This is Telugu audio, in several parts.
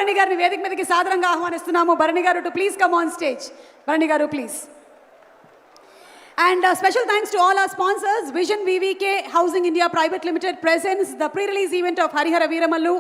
భరణి గారిని వేదిక మీదకి సాదరంగా ఆహ్వానిస్తున్నాము. Bharani garu to please come on stage. Bharani garu please. And special thanks to all our sponsors. Vision VVK Housing India Private Limited presents the pre-release event of Harihara Veeramallu,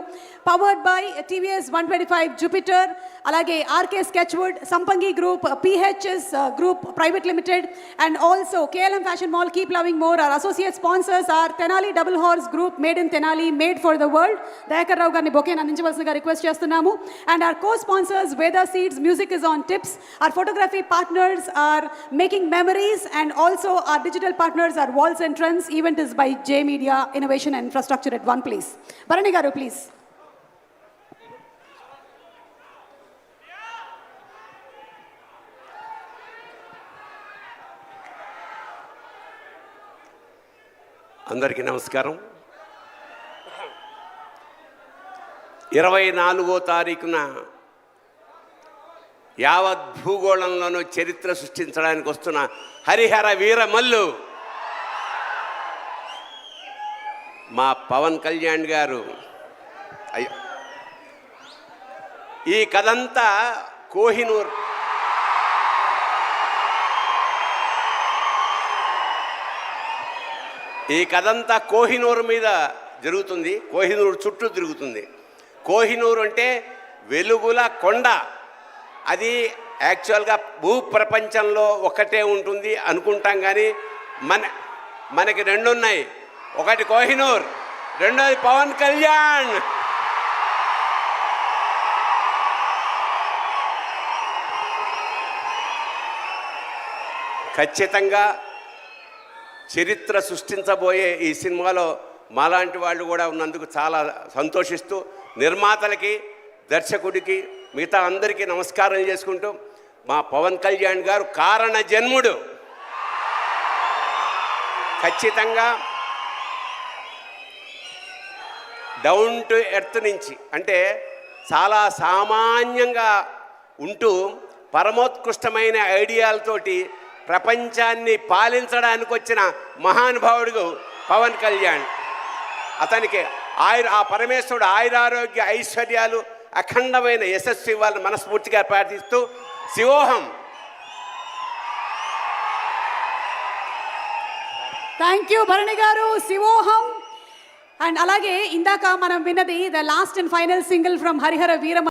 powered by TVS 125 Jupiter, alage RK Sketchwood, Sampangi Group, PHS Group Private Limited, and also KLM Fashion Mall. Keep loving more. Our associate sponsors are Tenali Double Horse Group, made in Tenali, made for the world. Dayakar Rao garni bouquet andinchavalsinదిగా request చేస్తున్నాము. And our co-sponsors Veda Seeds, Music is on Tips. Our photography partners are Making Memories, and also our digital partners are Walls and Trends. Event is by J Media Innovation and Infrastructure at one place. Bharani garu please. అందరికీ నమస్కారం. 24వ తారీఖున యావత్ భూగోళంలోనూ చరిత్ర సృష్టించడానికి వస్తున్న హరిహర వీరమల్లు మా పవన్ కళ్యాణ్ గారు. అయ్యో, ఈ కథంతా కోహినూర్ కోహినూర్ మీద జరుగుతుంది. కోహినూర్ చుట్టూ తిరుగుతుంది. కోహినూర్ అంటే వెలుగుల కొండ. అది యాక్చువల్గా భూప్రపంచంలో ఒకటే ఉంటుంది అనుకుంటాం, కానీ మనకి రెండు ఉన్నాయి. ఒకటి కోహినూర్, రెండోది పవన్ కళ్యాణ్. ఖచ్చితంగా చరిత్ర సృష్టించబోయే ఈ సినిమాలో మాలాంటి వాళ్ళు కూడా ఉన్నందుకు చాలా సంతోషిస్తూ నిర్మాతలకి, దర్శకుడికి, మిగతా అందరికీ నమస్కారం చేసుకుంటూ, మా పవన్ కళ్యాణ్ గారు కారణ జన్ముడు. ఖచ్చితంగా డౌన్ టు ఎర్త్ నుంచి, అంటే చాలా సామాన్యంగా ఉంటూ పరమోత్కృష్టమైన ఐడియాలతోటి ప్రపంచాన్ని పాలించడానికి వచ్చిన మహానుభావుడు పవన్ కళ్యాణ్. అతనికి ఆ పరమేశ్వరుడు ఆయురారోగ్య ఐశ్వర్యాలు, అఖండమైన యశస్సు ఇవ్వాలని మనస్ఫూర్తిగా ప్రార్థిస్తూ శివోహం. Thank you Bharani garu. Shivoham. And అలాగే ఇందాక మనం విన్నది the last and final single from Harihara వీరమ